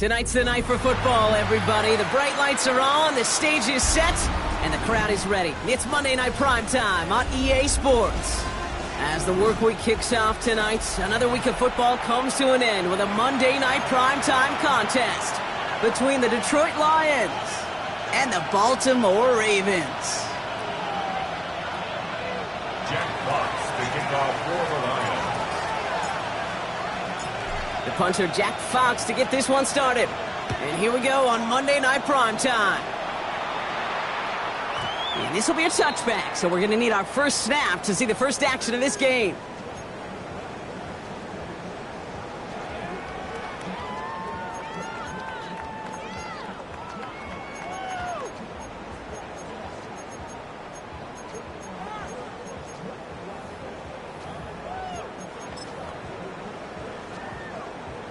Tonight's the night for football, everybody. The bright lights are on, the stage is set, and the crowd is ready. It's Monday Night Primetime on EA Sports. As the work week kicks off tonight, another week of football comes to an end with a Monday Night Primetime contest between the Detroit Lions and the Baltimore Ravens. Jack Fox to kick off for the Lions. The punter, Jack Fox, to get this one started. And here we go on Monday Night Primetime. And this will be a touchback, so we're going to need our first snap to see the first action of this game.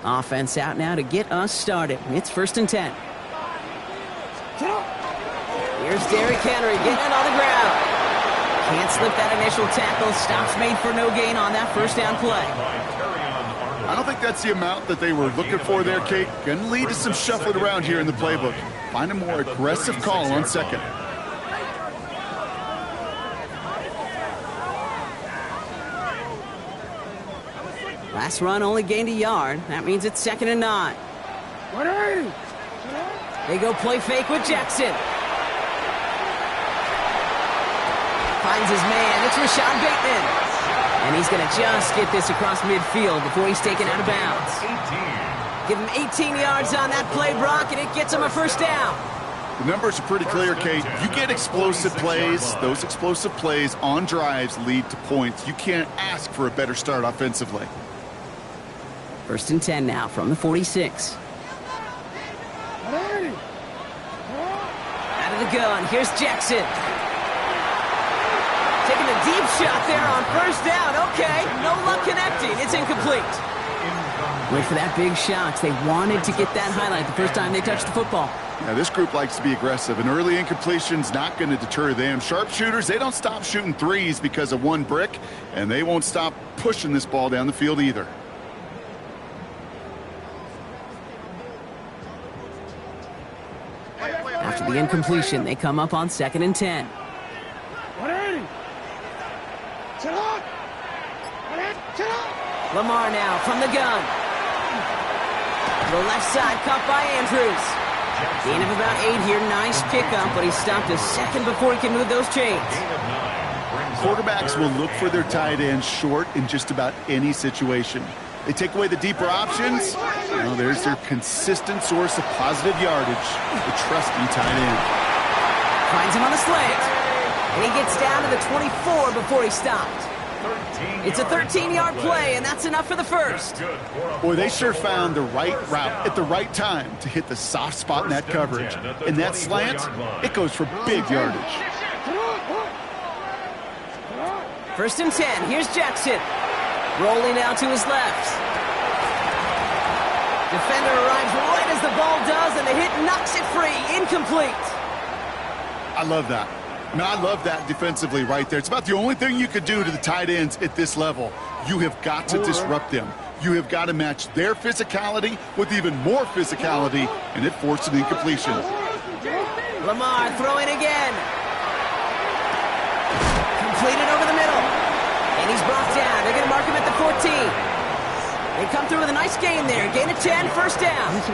Offense out now to get us started. It's 1st and 10. Here's Derrick Henry getting it on the ground. Can't slip that initial tackle. Stops made for no gain on that first down play. I don't think that's the amount that they were looking for there, Kate. Going to lead to some shuffling around here in the playbook. Find a more aggressive call on second. Last run only gained a yard. That means it's 2nd and 9. They go play fake with Jackson. Finds his man. It's Rashad Bateman. And he's going to just get this across midfield before he's taken out of bounds. Give him 18 yards on that play, Brock, and it gets him a first down. The numbers are pretty clear, Kate. You get explosive plays. Those explosive plays on drives lead to points. You can't ask for a better start offensively. 1st and 10 now from the 46. Out of the gun, here's Jackson. Taking a deep shot there on 1st down. Okay, no luck connecting. It's incomplete. Wait for that big shot. They wanted to get that highlight the first time they touched the football. Yeah, this group likes to be aggressive, and early incompletion's not going to deter them. Sharpshooters, they don't stop shooting threes because of one brick, and they won't stop pushing this ball down the field either. After the incompletion, they come up on 2nd and 10. Lamar now from the gun. The left side caught by Andrews. Gain of about 8 here. Nice pickup, but he stopped a second before he can move those chains. Quarterbacks will look for their tight end short in just about any situation. They take away the deeper options. Well, there's their consistent source of positive yardage, the trusty tight end. Finds him on the slant. And he gets down to the 24 before he stopped. It's a 13-yard play, and that's enough for the first. Boy, they sure found the right route at the right time to hit the soft spot in that coverage. And that slant, it goes for big yardage. 1st and 10. Here's Jackson. Rolling out to his left. Defender arrives right as the ball does, and the hit knocks it free. Incomplete. I love that. I love that defensively right there. It's about the only thing you could do to the tight ends at this level. You have got to disrupt them. You have got to match their physicality with even more physicality, and it forced an incompletion. Lamar throwing again. Completed over the middle. And he's brought down. They're going to mark him at the 14. They come through with a nice gain there. Gain of 10, first down. That's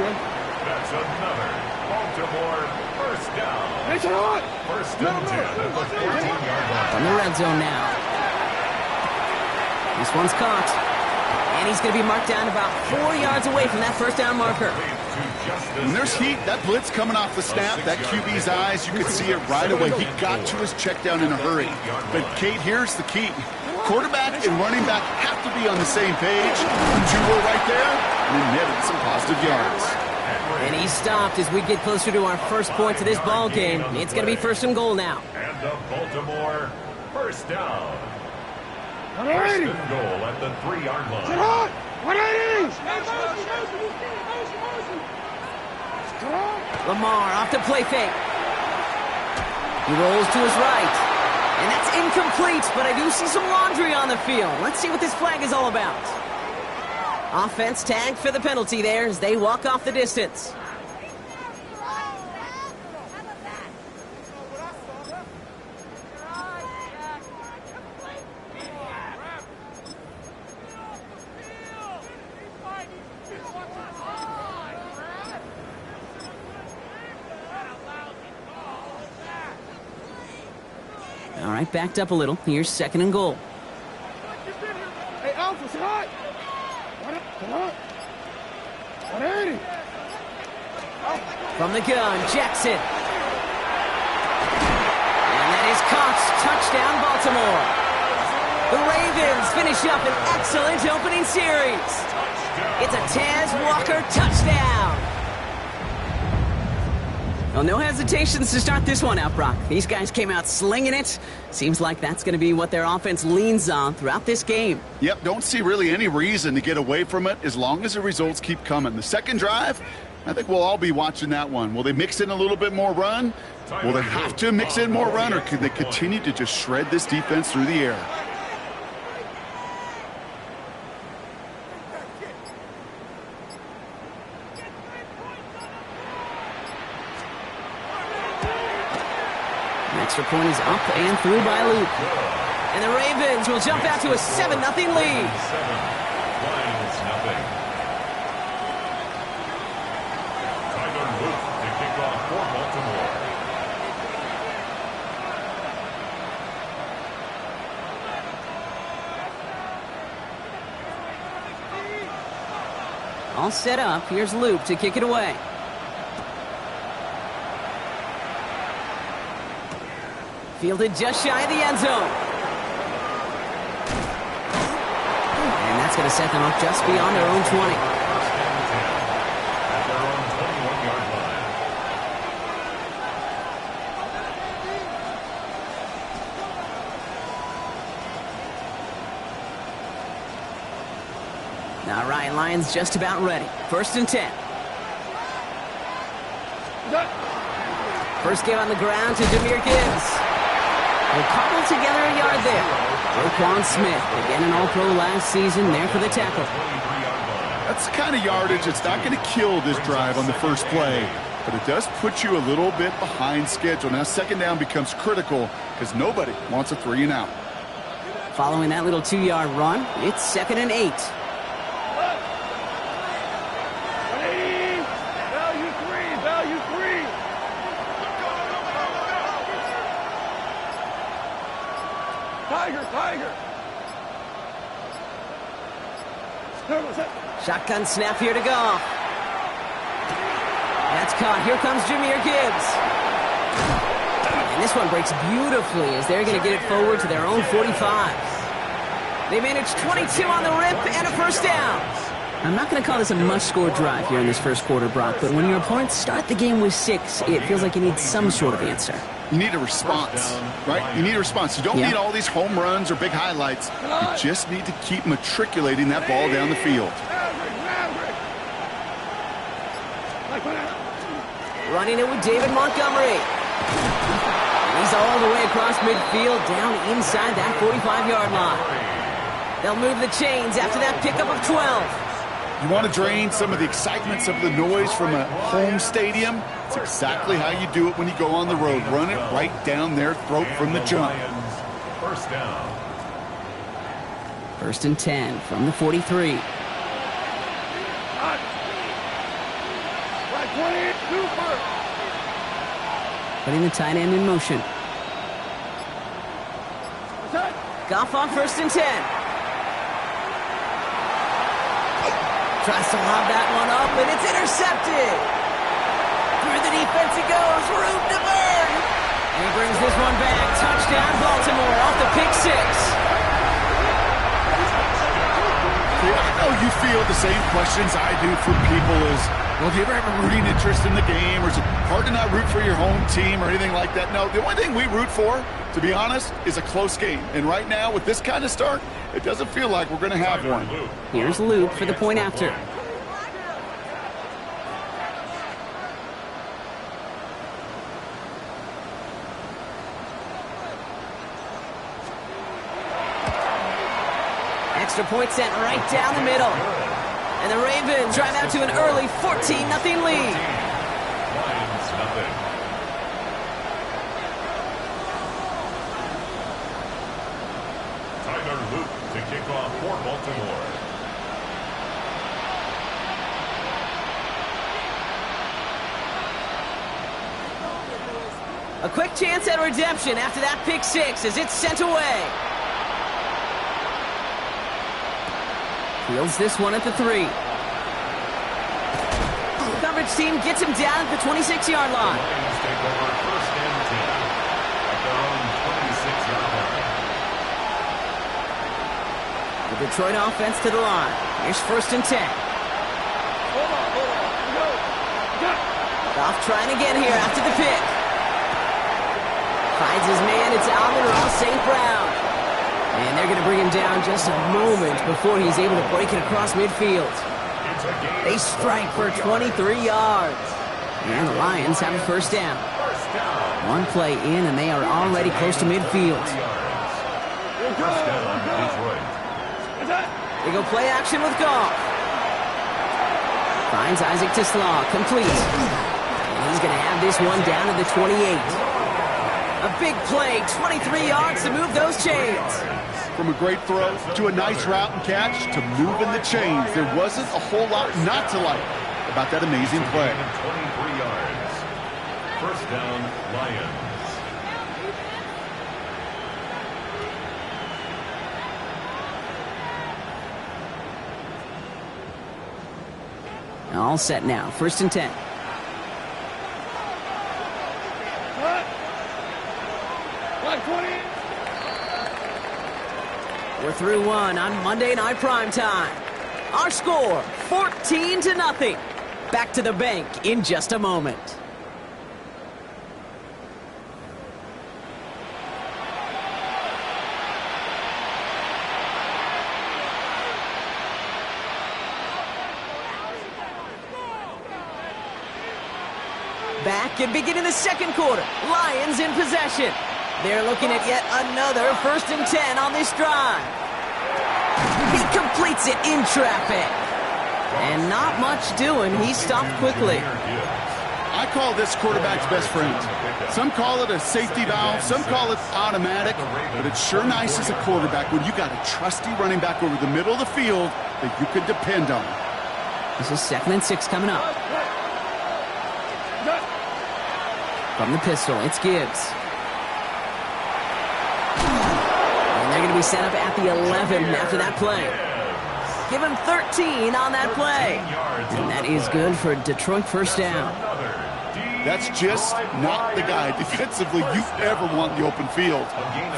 another Baltimore first down. 1st and 10 at the 14-yard line. From the red zone now. This one's caught. And he's going to be marked down about 4 yards away from that first down marker. When there's heat, that blitz coming off the snap, that QB's eyes, you could see it right away. He got to his check down in a hurry. But, Kate, here's the key. Quarterback and running back have to be on the same page. The duo right there, and then netted some positive yards. And he stopped as we get closer to our first point to this ball game. It's going to be 1st and goal now. And the Baltimore first down. 1st and goal at the 3-yard line. Lamar off the play fake. He rolls to his right. And that's incomplete, but I do see some laundry on the field. Let's see what this flag is all about. Offense tagged for the penalty there as they walk off the distance. All right, backed up a little. Here's 2nd and goal. Hey, Alpha, say hi. From the gun, Jackson. And that is caught. Touchdown, Baltimore. The Ravens finish up an excellent opening series. It's a Taz Walker touchdown. Well, no hesitations to start this one out, Brock. These guys came out slinging it. Seems like that's going to be what their offense leans on throughout this game. Yep, don't see really any reason to get away from it as long as the results keep coming. The second drive, I think we'll all be watching that one. Will they mix in a little bit more run? Will they have to mix in more run, or can they continue to just shred this defense through the air? Extra point is up and through by Luke. And the Ravens will jump out to a 7-0 lead. 7-0. Tyler Luke to kick off for Baltimore. All set up. Here's Luke to kick it away. Fielded just shy of the end zone. And that's going to set them up just beyond their own 20. At their own 21-yard line. All right, Lions just about ready. 1st and 10. First game on the ground to Jahmyr Gibbs. We'll cobble together a yard there. Roquan Smith, again an All-Pro last season, there for the tackle. That's the kind of yardage that's not going to kill this drive on the first play, but it does put you a little bit behind schedule. Now, 2nd down becomes critical because nobody wants a 3-and-out. Following that little 2-yard run, it's 2nd and 8. Value three. Tiger. Shotgun snap here to go. That's caught. Here comes Jahmyr Gibbs. And this one breaks beautifully as they're going to get it forward to their own 45. They managed 22 on the rip and a 1st down. I'm not going to call this a must-score drive here in this first quarter, Brock, but when your opponents start the game with 6, it feels like you need some sort of answer. You need a response, right? You need a response. You don't need all these home runs or big highlights. You just need to keep matriculating that ball down the field. Running it with David Montgomery. He's all the way across midfield, down inside that 45-yard line. They'll move the chains after that pickup of 12. You want to drain some of the excitement, some of the noise from a home stadium? It's exactly how you do it when you go on the road. Run it right down their throat from the jump. 1st down. 1st and 10 from the 43. Putting the tight end in motion. Goff on 1st and 10. Tries to lob that one up, and it's intercepted. Through the defense it goes. Room to burn. And he brings this one back. Touchdown, Baltimore, off the pick 6. Yeah, I know you feel the same questions I do from people as, well, do you ever have a rooting interest in the game? Or is it hard to not root for your home team or anything like that? No, the only thing we root for, to be honest, is a close game. And right now, with this kind of start, it doesn't feel like we're going to have one. Here's Luke for the point after. Extra point sent right down the middle. And the Ravens drive out to an early 14-0 lead. Lions nothing. Tyler Luke to kick off for Baltimore. A quick chance at redemption after that pick six as it's sent away. Fields this one at the 3. The coverage team gets him down at the 26-yard line. The Lions take over first and 10 at their own 26-yard line. The Detroit offense to the line. Here's first and 10. Hold on. Go. Goff trying again here after the pick. Finds his man. It's Amon-Ra St. Brown. And they're going to bring him down just a moment before he's able to break it across midfield. They strike for 23 yards. And the Lions have a first down. One play in, and they are already close to midfield. First down, Detroit. They go play action with Goff. Finds Isaac Tisslaw, complete. And he's going to have this one down to the 28. A big play, 23 yards to move those chains. From a great throw to a nice route and catch to moving the chains, there wasn't a whole lot not to like about that amazing play. 23 yards. First down, Lions. All set now, first and 10. We're through one on Monday Night Primetime. Our score, 14-0. Back to the bank in just a moment. Back and beginning the second quarter. Lions in possession. They're looking at yet another first and 10 on this drive. He completes it in traffic. And not much doing. He stopped quickly. I call this quarterback's best friend. Some call it a safety valve. Some call it automatic. But it's sure nice as a quarterback when you got a trusty running back over the middle of the field that you can depend on. This is 2nd and 6 coming up. From the pistol, it's Gibbs. And they're going to be set up at the 11 after that play. Give him 13 on that play. And that is good for Detroit first down. That's just not the guy defensively you ever want in the open field.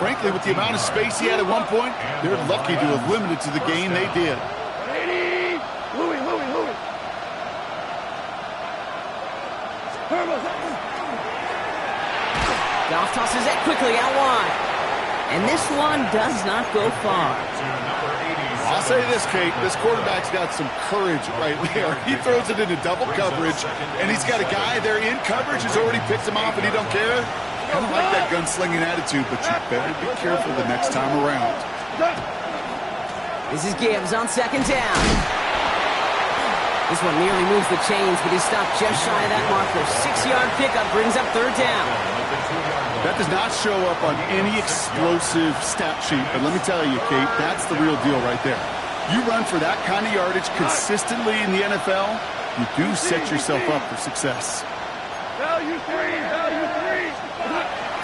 Frankly, with the amount of space he had at one point, they're lucky to have limited to the gain they did. Louis. Goff tosses it quickly out wide. And this one does not go far. I'll say this, Kate. This quarterback's got some courage right there. He throws it into double coverage, and he's got a guy there in coverage who's already picked him off, and he don't care. Kind of like that gunslinging attitude, but you better be careful the next time around. This is Gibbs on second down. This one nearly moves the chains, but he stopped just shy of that marker. 6-yard pickup brings up third down. That does not show up on any explosive stat sheet, but let me tell you, Kate, that's the real deal right there. You run for that kind of yardage consistently in the NFL, you do set yourself up for success. Value three.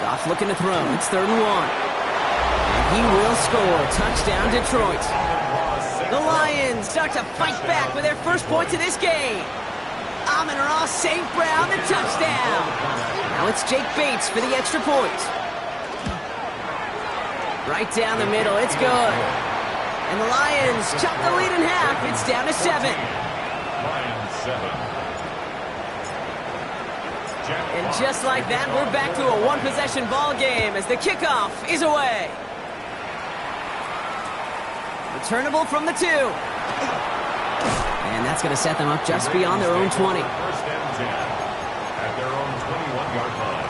Goff looking to throw. It's 3rd and 1. And he will score. Touchdown, Detroit. The Lions start to fight back with their first points of this game. Amon-Ra St. Brown, the touchdown. Now it's Jake Bates for the extra point. Right down the middle, it's good. And the Lions chop the lead in half. It's down to 7. Lions 7. And just like that, we're back to a one-possession ball game as the kickoff is away. Returnable from the 2. And that's going to set them up just beyond their own 20. First and 10 at their own 21-yard line.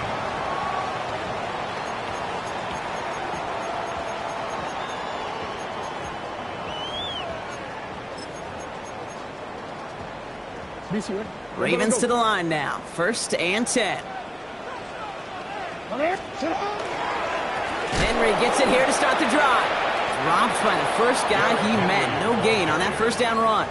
Ravens to the line now. 1st and 10. Henry gets it here to start the drive. Dropped by the first guy he met. No gain on that 1st down run.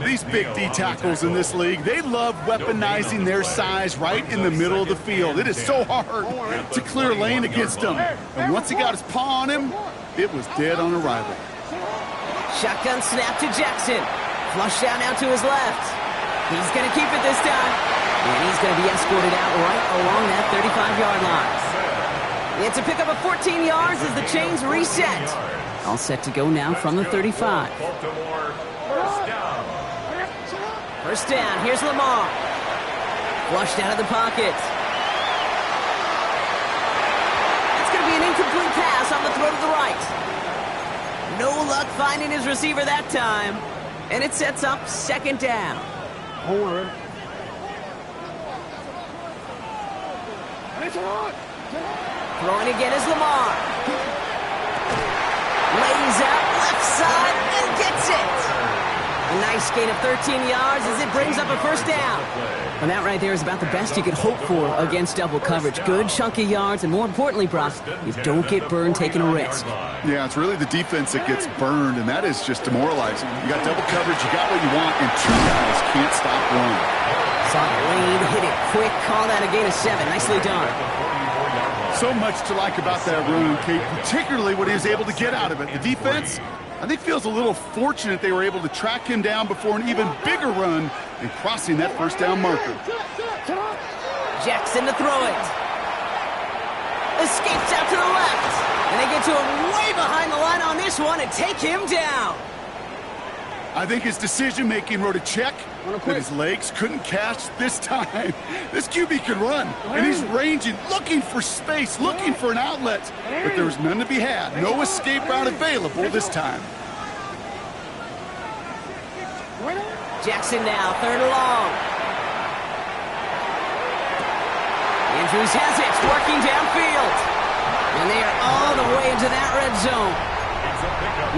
These big D tackles in this league, they love weaponizing their size right in the middle of the field. It is so hard to clear lane against them. And once he got his paw on him, it was dead on arrival. Shotgun snap to Jackson. Flush down now to his left. He's going to keep it this time. And he's going to be escorted out right along that 35-yard line. It's a pickup of 14 yards as the chains reset. All set to go now from the 35. First down, here's Lamar. Flushed out of the pocket. That's going to be an incomplete pass on the throw to the right. No luck finding his receiver that time. And it sets up 2nd down. Throwing again is Lamar. Lays out left side and gets it. A nice gain of 13 yards as it brings up a 1st down. And that right there is about the best you could hope for against double coverage. Good chunky yards, and more importantly, Brock, you don't get burned taking a risk. Yeah, it's really the defense that gets burned, and that is just demoralizing. You got double coverage, you got what you want, and 2 guys can't stop one. Saw the lane, hit it quick, call that a gain of 7. Nicely done. So much to like about that run, Kate, particularly what he was able to get out of it. The defense, I think, feels a little fortunate they were able to track him down before an even bigger run and crossing that 1st down marker. Jackson to throw it. Escapes out to the left. And they get to him way behind the line on this one and take him down. I think his decision-making wrote a check that his legs couldn't catch this time. This QB can run, and he's ranging, looking for space, looking for an outlet. But there was none to be had. No escape route available this time. Jackson now, 3rd and long. Andrews has it, working downfield. And they are all the way into that red zone.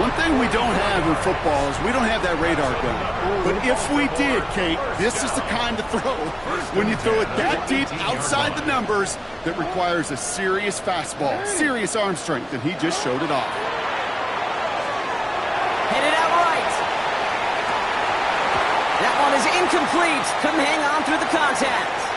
One thing we don't have in football is we don't have that radar gun. But if we did, Kate, this is the kind of throw, when you throw it that deep outside the numbers, that requires a serious fastball, serious arm strength, and he just showed it off. Headed out right. That one is incomplete. Couldn't hang on through the contact.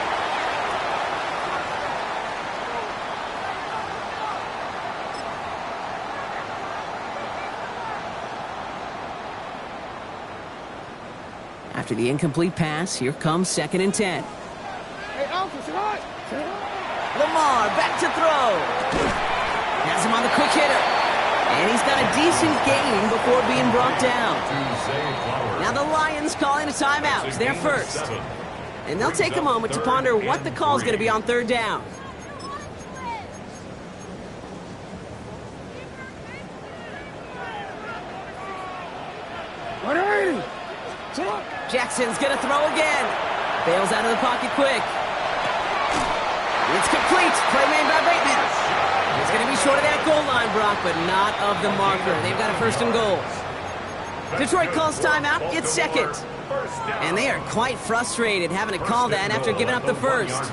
After the incomplete pass, here comes 2nd and 10. Lamar back to throw. Has him on the quick hitter. And he's got a decent gain before being brought down. Now the Lions calling a timeout. They're first. And they'll take a moment to ponder what the call is going to be on 3rd down. Jackson's going to throw again. Bails out of the pocket quick. It's complete. Play made by Bateman. It's going to be short of that goal line, Brock, but not of the marker. They've got a 1st and goal. Detroit calls timeout. It's 2nd. And they are quite frustrated having to call that after giving up the 1st.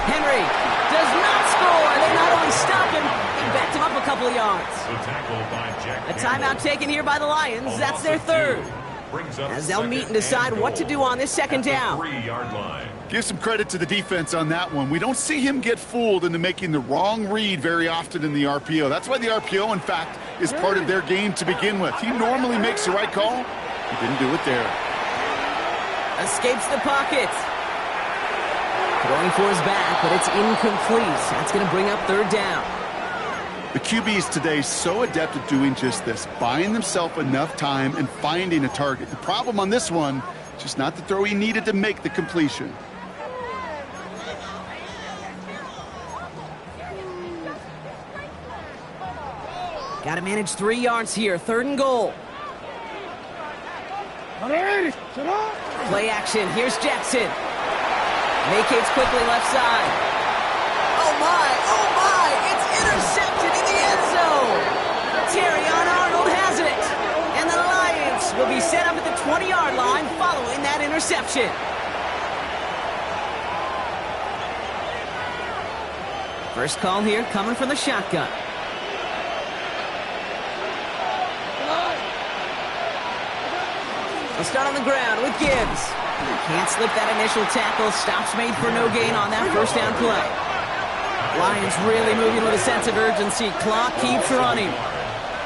Henry does not score. They not only stop him, they backed him up a couple of yards. A timeout taken here by the Lions. That's their 3rd. As they'll meet and decide what to do on this 2nd down. Give some credit to the defense on that one. We don't see him get fooled into making the wrong read very often in the RPO. That's why the RPO, in fact, is part of their game to begin with. He normally makes the right call. He didn't do it there. Escapes the pocket. Throwing for his back, but it's incomplete. That's going to bring up 3rd down. The QBs today so adept at doing just this, buying themselves enough time and finding a target. The problem on this one, just not the throw he needed to make the completion. Got to manage 3 yards here. 3rd and goal. Play action. Here's Jackson. Vacates quickly left side. Oh my, it's intercepted in the end zone. Terrion Arnold has it. And the 20-yard line following that interception. First call here coming from the shotgun. They'll start on the ground with Gibbs. Can't slip that initial tackle. Stops made for no gain on that first down play. Lions really moving with a sense of urgency. Clock keeps running.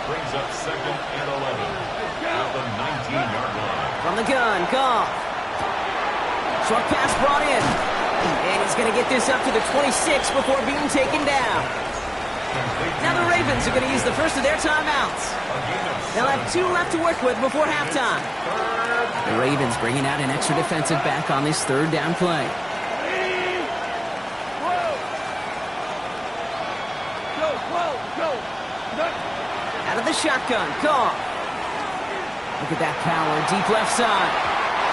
Brings up 2nd and 11 at the 19-yard line. From the gun, Goff. Short pass brought in. And he's going to get this up to the 26 before being taken down. Now the Ravens are going to use the first of their timeouts. They'll have 2 left to work with before halftime. The Ravens bringing out an extra defensive back on this 3rd down play. Out of the shotgun, Goff. Look at that power, deep left side.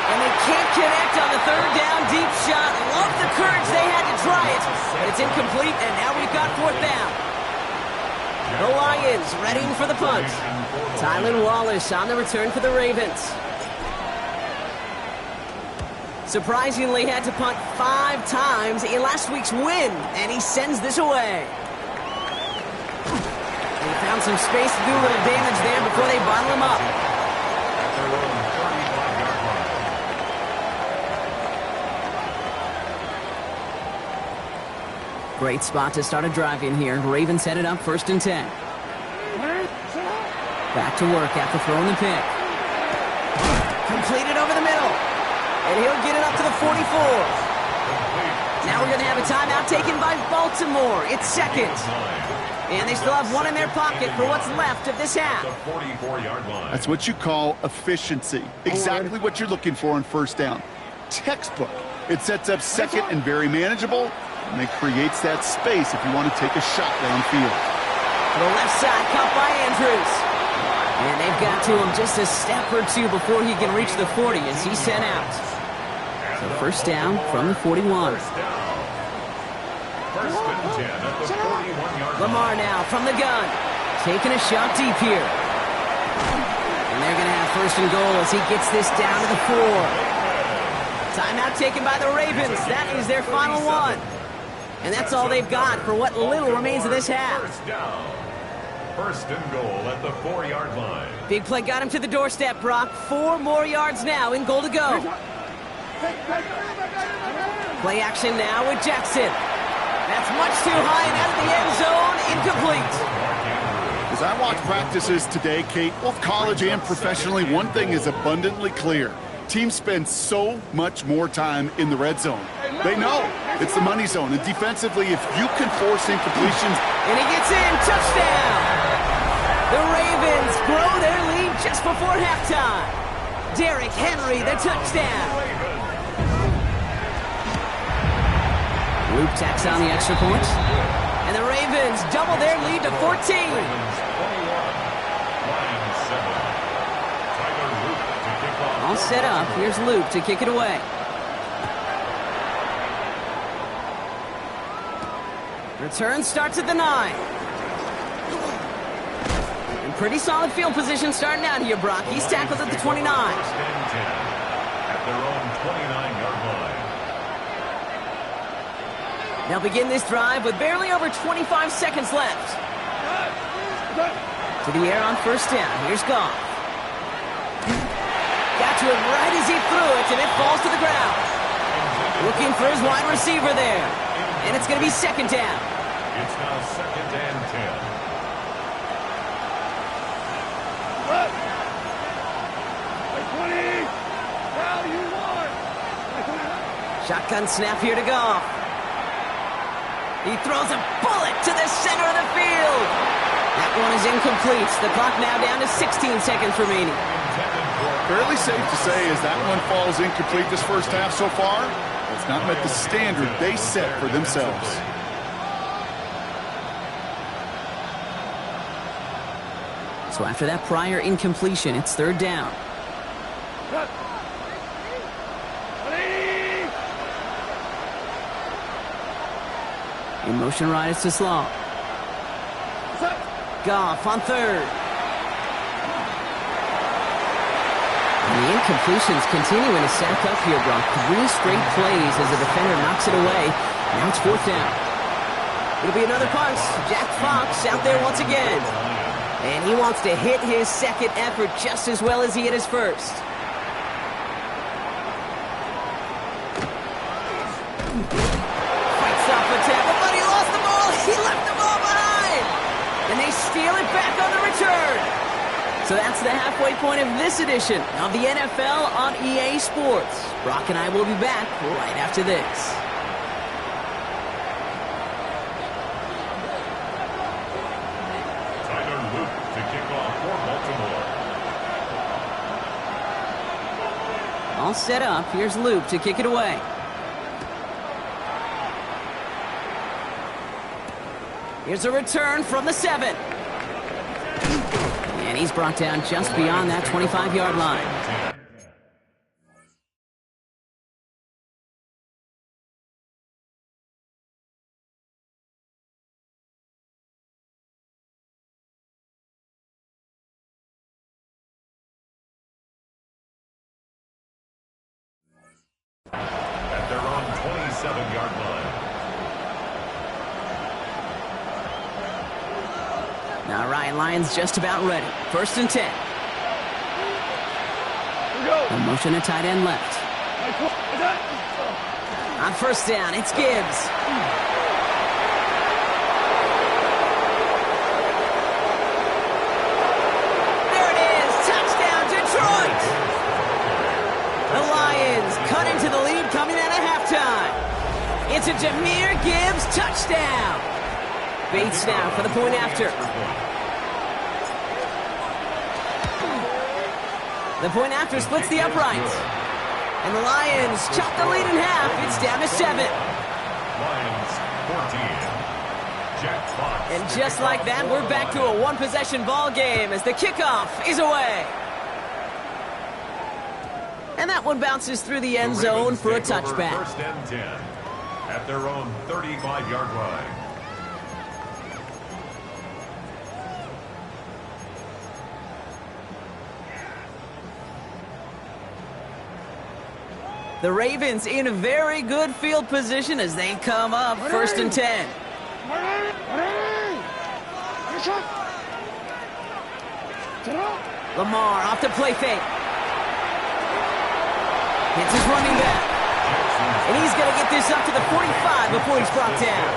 And they can't connect on the 3rd down deep shot. Love the courage they had to try it. But it's incomplete, and now we've got 4th down. The Lions readying for the punt. Tylan Wallace on the return for the Ravens. Surprisingly had to punt 5 times in last week's win, and he sends this away. They found some space to do a little damage there before they bottle him up. Great spot to start a drive in here. Ravens headed up 1st and 10. Back to work after throwing the pick. Completed over the middle. And he'll get it up to the 44. Now we're going to have a timeout taken by Baltimore. It's 2nd. And they still have 1 in their pocket for what's left of this half. That's what you call efficiency. Exactly what you're looking for on 1st down. Textbook. It sets up 2nd and very manageable. And it creates that space if you want to take a shot downfield. To the left side, caught by Andrews. And they've got to him just a step or 2 before he can reach the 40 as he's sent out. So 1st down from the 41. 1st and 10 at the 41-yard line. Lamar now from the gun. Taking a shot deep here. And they're going to have 1st and goal as he gets this down to the 4. Timeout taken by the Ravens. That is their final one. And that's all they've got for what little remains of this half. 1st and goal at the 4-yard line. Big play got him to the doorstep, Brock. 4 more yards now in goal to go. Play action now with Jackson. That's much too high and out of the end zone. Incomplete. As I watch practices today, Kate, both college and professionally, one thing is abundantly clear. Teams spend so much more time in the red zone. They know it's the money zone. And defensively, if you can force incompletions. And he gets in. Touchdown. The Ravens grow their lead just before halftime. Derrick Henry, the touchdown. Luke tacks on the extra point. And the Ravens double their lead to 14. All set up. Here's Luke to kick it away. Return starts at the 9. And pretty solid field position starting out here, Brock. He's tackled at the 29. At their own 29-yard line. They'll begin this drive with barely over 25 seconds left. To the air on 1st down. Here's Goff. Got to it right as he threw it, and it falls to the ground. Looking for his wide receiver there. And it's going to be 2nd down. It's now 2nd and 10. Shotgun snap here to Goff. He throws a bullet to the center of the field. That one is incomplete. The clock now down to 16 seconds remaining. Fairly safe to say as that one falls incomplete this first half so far, it's not met the standard they set for themselves. So after that prior incompletion, it's 3rd down. In motion right, it's to Slaw. Goff on 3rd. And the incompletions continuing to stack up here, Brock. 3 straight plays as the defender knocks it away. Now it's 4th down. It'll be another punt. Jack Fox out there once again. And he wants to hit his second effort just as well as he hit his first. Fights off a tackle, but he lost the ball. He left the ball behind. And they steal it back on the return. So that's the halfway point of this edition of the NFL on EA Sports. Brock and I will be back right after this. To kick off for Baltimore. All set up. Here's Luke to kick it away. Here's a return from the 7. And he's brought down just beyond that 25-yard line. At their own 27-yard line. Now Ryan Lyons just about ready. 1st and 10. A motion to tight end left. On 1st down, it's Gibbs. There it is. Touchdown, Detroit. The Lions cut into the lead coming out of halftime. It's a Jahmyr Gibbs touchdown. Bates now for the point after. The point after splits the uprights. And the Lions chop the lead in half. It's down to 7. Lions 14. Jack Fox. And just like that, we're back to a 1-possession ball game as the kickoff is away. And that one bounces through the end zone for a touchback. 1st and 10 at their own 35-yard line. The Ravens in a very good field position as they come up 1st and 10. Lamar off to play fake. Hits his running back. And he's going to get this up to the 45 before he's brought down.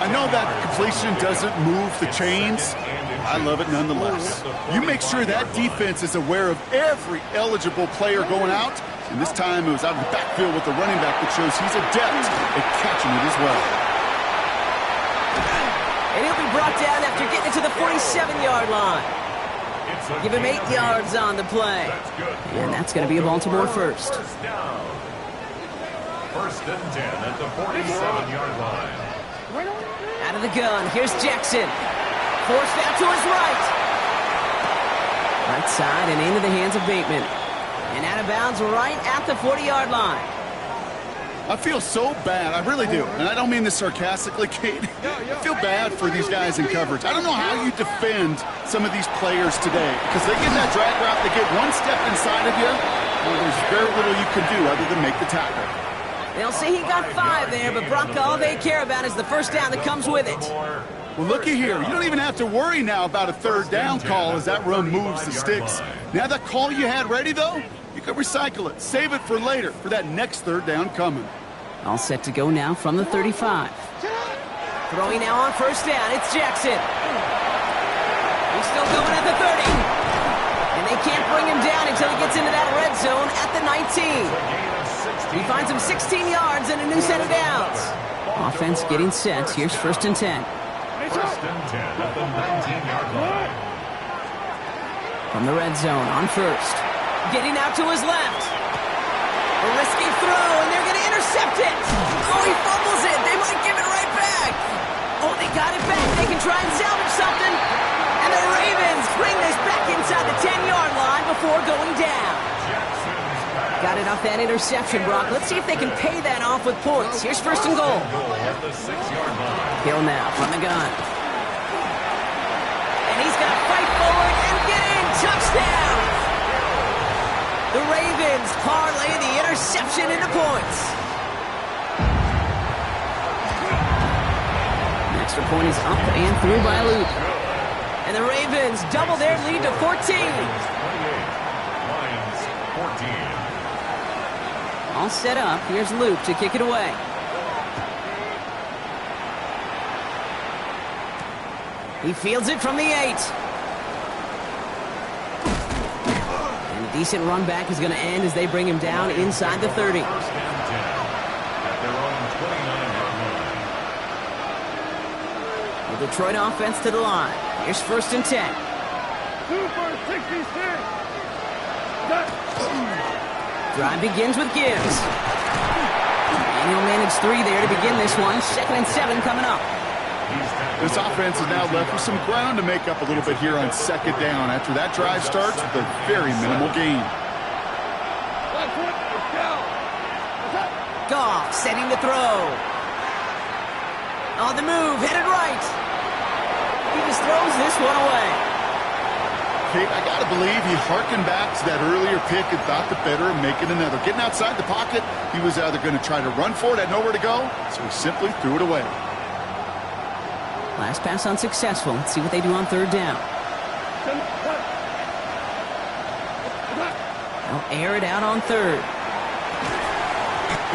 I know that completion doesn't move the chains. I love it nonetheless. You make sure that defense is aware of every eligible player going out. And this time it was out of the backfield with the running back that shows he's adept at catching it as well. And he'll be brought down after getting it to the 47-yard line. Give him 8 yards on the play. And that's going to be a Baltimore first. 1st and 10 at the 47-yard line. Out of the gun, here's Jackson. Forced out to his right. Right side and into the hands of Bateman. And out of bounds right at the 40-yard line. I feel so bad. I really do. And I don't mean this sarcastically, Kate. I feel bad for these guys in coverage. I don't know how you defend some of these players today. Because they get that drag route, they get one step inside of you, well, there's very little you can do other than make the tackle. They'll say he got 5 there, but Brock, all they care about is the 1st down that comes with it. Well, looky here. You don't even have to worry now about a 3rd down call as that run moves the sticks. Now that call you had ready, though, you can recycle it. Save it for later for that next 3rd down coming. All set to go now from the 35. Throwing now on 1st down. It's Jackson. He's still going at the 30. And they can't bring him down until he gets into that red zone at the 19. He finds him 16 yards and a new set of downs. Offense getting set. Here's 1st and 10. 1st and 10 at the 19-yard line. From the red zone on 1st. Getting out to his left. A risky throw, and they're going to intercept it. Oh, he fumbles it. They might give it right back. Oh, they got it back. They can try and salvage something. And the Ravens bring this back inside the 10-yard line before going down. Got it off that interception, Brock. Let's see if they can pay that off with points. Here's 1st and goal. Hill now from the gun. And he's going to fight forward and get in. Touchdown! The Ravens parlay the interception into points. The extra point is up and through by Luke. And the Ravens double their lead to 14. 28. Lions 14. All set up. Here's Luke to kick it away. He fields it from the 8. And a decent run back is going to end as they bring him down inside the 30. First and 10 at their own 29-yard line. The Detroit offense to the line. Here's first and 10. 2 for 66. Drive begins with Gibbs. And he'll manage 3 there to begin this one. 2nd and 7 coming up. This offense is now left with some ground to make up a little bit here on 2nd down after that drive starts with a very minimal gain. Goff setting the throw. On the move, headed right. He just throws this one away. Kate, I got to believe he harkened back to that earlier pick and thought the better of making another. Getting outside the pocket, he was either going to try to run for it, had nowhere to go, so he simply threw it away. Last pass unsuccessful. Let's see what they do on 3rd down. They'll air it out on 3rd.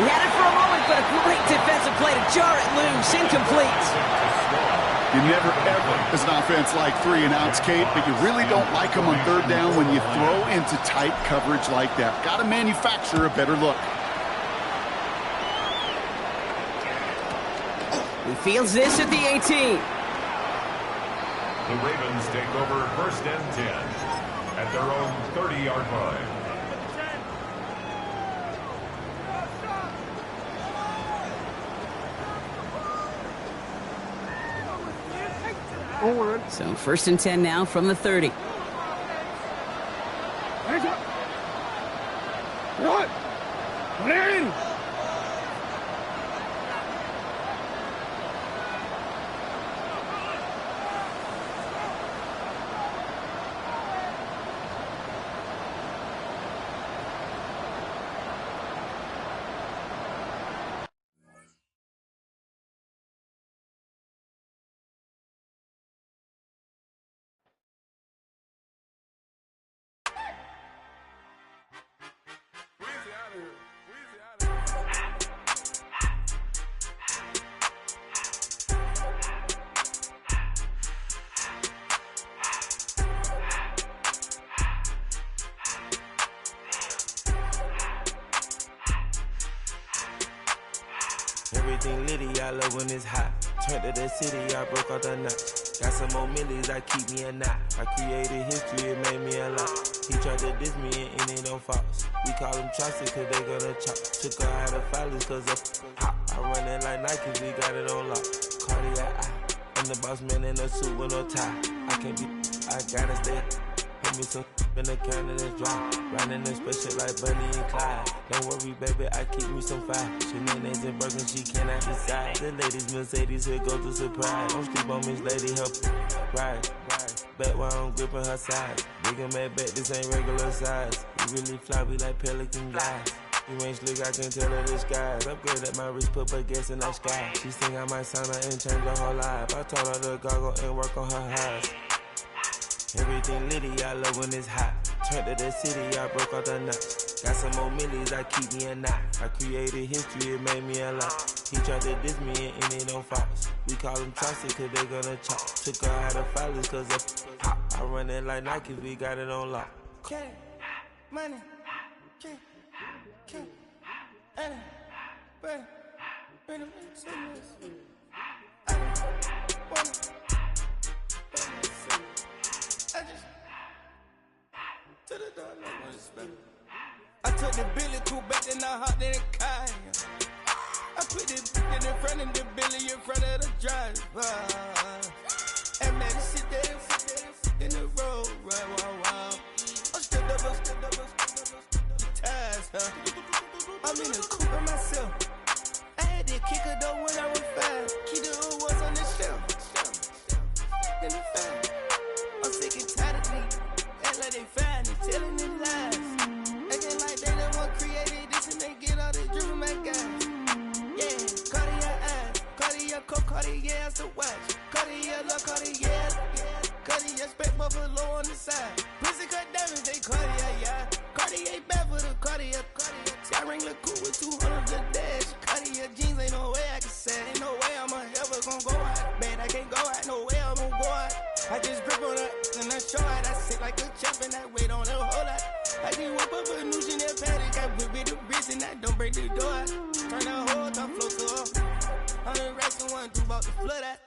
He had it for a moment, but a great defensive play to jar it loose. Incomplete. You never, ever, as an offense, like 3 and outs, Kate, but you really don't like them on 3rd down when you throw into tight coverage like that. Got to manufacture a better look. He fields this at the 18. The Ravens take over first and 10 at their own 30-yard line. So 1st and 10 now from the 30. What? Larry! Everything litty, I love when it's hot. Turned to the city, I broke out the nut. Got some more millies, I keep me a knot. I created history, it made me a lot. He tried to diss me and it don't false. We call them chopsticks cause they gonna chop. Took her out of filers cause of hot. I run it like Nike, we got it on lock. Cardiac eye. I'm the boss man in a suit with no tie. I can't be, I gotta stay. Put me some in the counter that's dry. Riding this special like Bunny and Clyde. Don't worry, baby, I keep me some fire. Shenanigans and Birkin, she cannot decide. The ladies Mercedes, here go to surprise. Don't sleep on Miss Lady, help ride. Bet while I'm gripping her side. Nigga mad bet, this ain't regular size. You really fly, we like Pelican guys. You ain't slick, I can tell her the skies. Upgrade at my wrist, put her gas in the sky. She think I might sign her and change her whole life. I told her to goggle and work on her highs. Everything litty, I love when it's hot. Turned to the city, I broke out the nut. Got some more millies, I keep me a knot. I created history, it made me a lot. He tried to diss me and it don't false. We call them chopsticks cause they gonna chop. Took her out of filers cause of pop. I run it like Nike, we got it on lock. Cash, money, cash, money, money, money, I took the Billy cool back and I hopped in the car. I put the in front of the Billy in front of the driver. And man, sit there in the road, right, wow. I'm still up, ties, huh? I'm in the coupe by myself. I had to kick her though when I was 5. Keep the old ones on the shelf. In the I'm sick and tired of me. Act like they find it, telling them lies. Acting out the dripping my gas. Yeah, Cartier ass, Cartier coat, Cartier ass the watch. Cartier love, Cartier, Cartier spec buffalo on the side. Pussy cut diamonds, they Cartier, yeah. Cartier bad for the Cartier. Sky ring look cool with 200 the dash. Cartier jeans, ain't no way I can say. Ain't no way I'm ever gonna go out. Man, I can't go out, no way I'm gonna go out. I just grip on her and I show out. I sit like a champ and I wait on her whole lot. I just whip up a new Chanel paddock. I whip it the wrist and I don't break the door out. Turn that whole top flow to her. 100 racks and one, 2 about to flood out.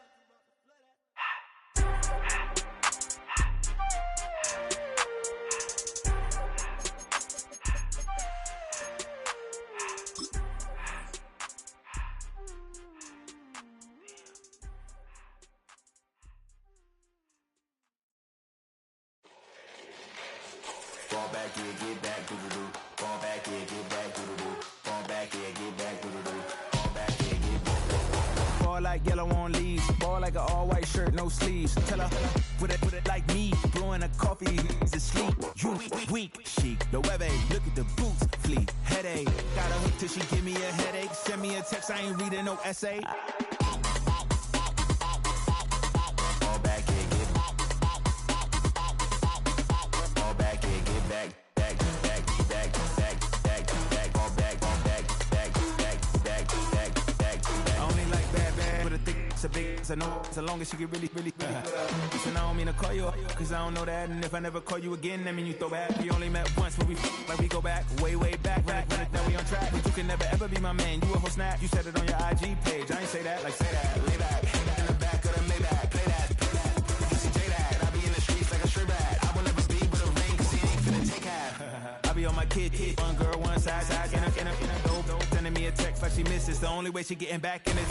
Fall back here, get back, doo-doo-doo. Fall back here, get back, doo-doo-doo. Fall back here, get back, doo-doo-doo. Fall back here, get back. Ball like yellow on leaves. Ball like an all-white shirt, no sleeves. Tell her, put it like me. Blowing a coffee, to sleep. You weak, chic. The webby, look at the boots, fleet. Headache, got a hook till she give me a headache. Send me a text, I ain't reading no essay. I know as long as she get really Listen, I don't mean to call you up, cause I don't know that. And if I never call you again, that mean you throw back. We only met once, but we like we go back, way back. Run it down, we on track. But you can never ever be my man, you a whole snap. You said it on your IG page, I ain't say that, like say that. Lay back, in the back of the Maybach, play that. You see J that, I be in the streets like a straight rat. I will never speak with a ring, cause he ain't finna take half. I be on my kid, one girl, one side, in a dope, sending me a text like she misses. The only way she getting back in it.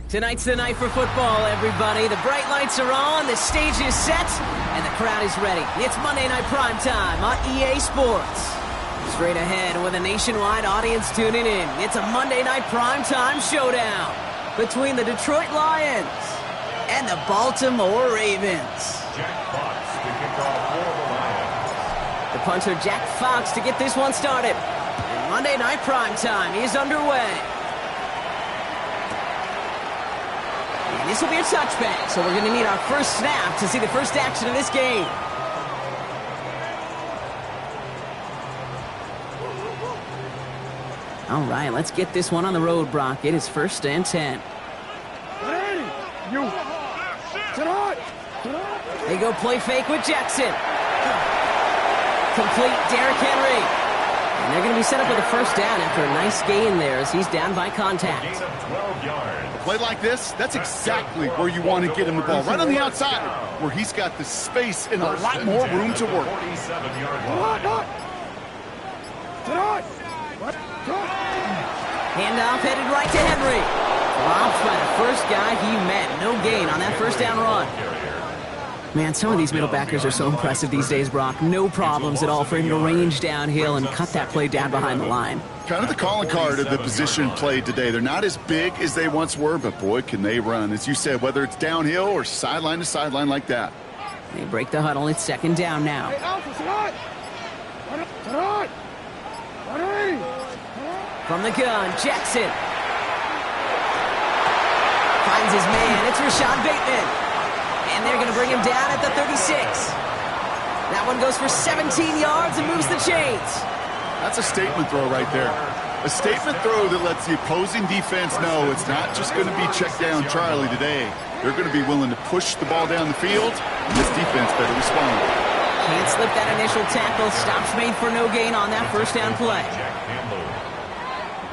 Tonight's the night for football, everybody. The bright lights are on, the stage is set, and the crowd is ready. It's Monday Night Primetime on EA Sports. Straight ahead with a nationwide audience tuning in, it's a Monday Night Primetime showdown between the Detroit Lions and the Baltimore Ravens. Jack Fox to kick off for the Lions. The punter Jack Fox to get this one started. And Monday Night Primetime is underway. This will be a touchback, so we're going to need our first snap to see the first action of this game. All right, let's get this one on the road, Brock. It is 1st and 10. They go play fake with Jackson. Complete Derrick Henry. And they're going to be set up with a first down after a nice gain there as he's down by contact. Gain of 12 yards. A play like this, that's exactly where you want to get him the ball. Right on the outside, where he's got the space and a lot more room to work. 47-yard line. Handoff headed right to Henry. Dropped by the first guy he met. No gain on that first down run. Man, some of these middle backers are so impressive these days, Brock. No problems at all for him to range downhill and cut that play down behind the line. Kind of the calling card of the position played today. They're not as big as they once were, but boy, can they run. As you said, whether it's downhill or sideline to sideline like that. They break the huddle. It's 2nd down now. From the gun, Jackson. Finds his man. It's Rashad Bateman. And they're going to bring him down at the 36. That one goes for 17 yards and moves the chains. That's a statement throw right there. A statement throw that lets the opposing defense know it's not just going to be check down Charlie today. They're going to be willing to push the ball down the field, and this defense better respond. Can't slip that initial tackle. Stops made for no gain on that first down play.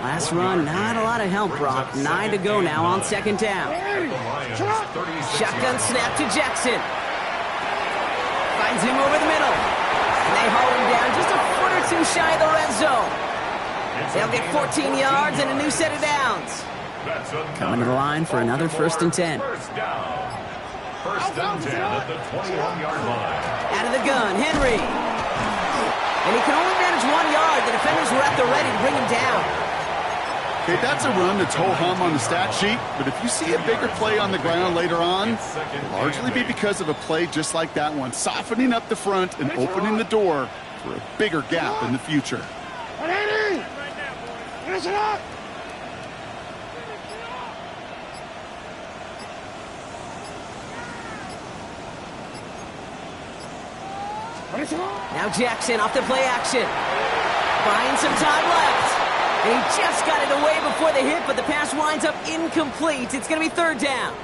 Last run, not a lot of help, Brock. 9 to go now on second down. Shotgun snap to Jackson. Finds him over the middle. And they haul him down just a foot or two shy of the red zone. They'll get 14 yards and a new set of downs. Coming to the line for another 1st and 10. First and 10 at the 21-yard line. Out of the gun, Henry. And he can only manage 1 yard. The defenders were at the ready to bring him down. Okay, that's a run that's ho-hum on the stat sheet, but if you see a bigger play on the ground later on, it'll largely be because of a play just like that one, softening up the front and opening the door for a bigger gap in the future. Now Jackson off the play action. Buying some time left. And he just got it away before the hit, but the pass winds up incomplete. It's going to be 3rd down.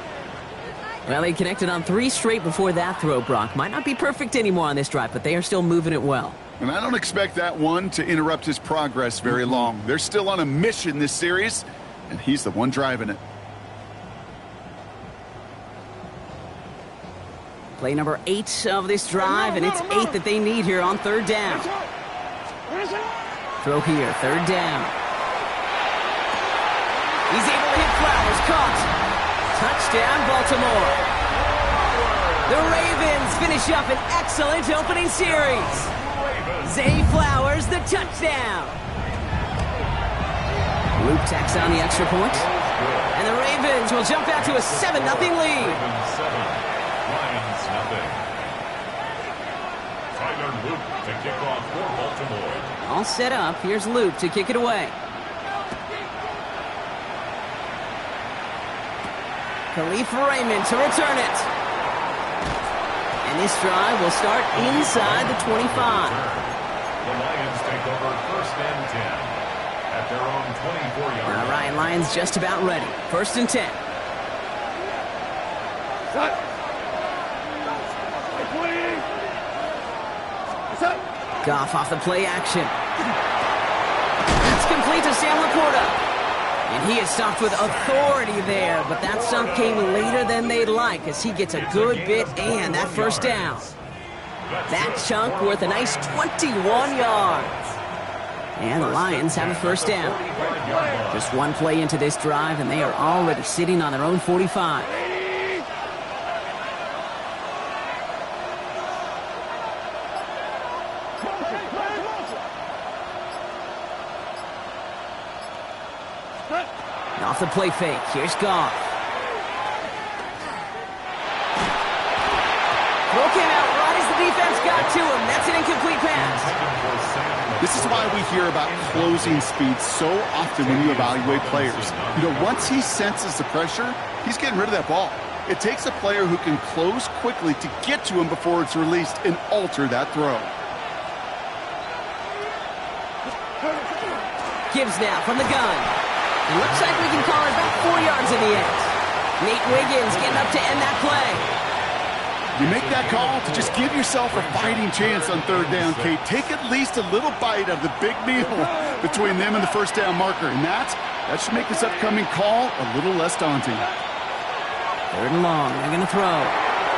Well, they connected on 3 straight before that throw, Brock. Might not be perfect anymore on this drive, but they are still moving it well. And I don't expect that one to interrupt his progress very long. They're still on a mission this series, and he's the one driving it. Play number 8 of this drive, and it's 8 that they need here on 3rd down. Throw here, 3rd down. He's able to hit Flowers, caught. Touchdown, Baltimore. The Ravens finish up an excellent opening series. Zay Flowers, the touchdown. Luke tacks on the extra point. And the Ravens will jump out to a 7-0 lead. Lions nothing. Tyler Luke to kick off for Baltimore. All set up. Here's Luke to kick it away. Khalif Raymond to return it. And this drive will start inside the 25. The Lions take over 1st and 10 at their own 24-yard line. All right, Lions just about ready. 1st and 10. Goff off the play action. It's complete to Sam Laporta. And he is stopped with authority there, but that stop came later than they'd like as he gets a good bit and that 1st down. That chunk worth a nice 21 yards. And the Lions have a 1st down. Just one play into this drive, and they are already sitting on their own 45. Off the play fake, here's Goff. Throw came out right as the defense got to him. That's an incomplete pass. This is why we hear about closing speed so often when you evaluate players. You know, once he senses the pressure, he's getting rid of that ball. It takes a player who can close quickly to get to him before it's released and alter that throw. Gibbs now from the gun. It looks like we can call it about 4 yards in the end. Nate Wiggins getting up to end that play. You make that call to just give yourself a fighting chance on 3rd down, Kate. Take at least a little bite of the big meal between them and the 1st down marker. And that should make this upcoming call a little less daunting. 3rd and long. They're going to throw.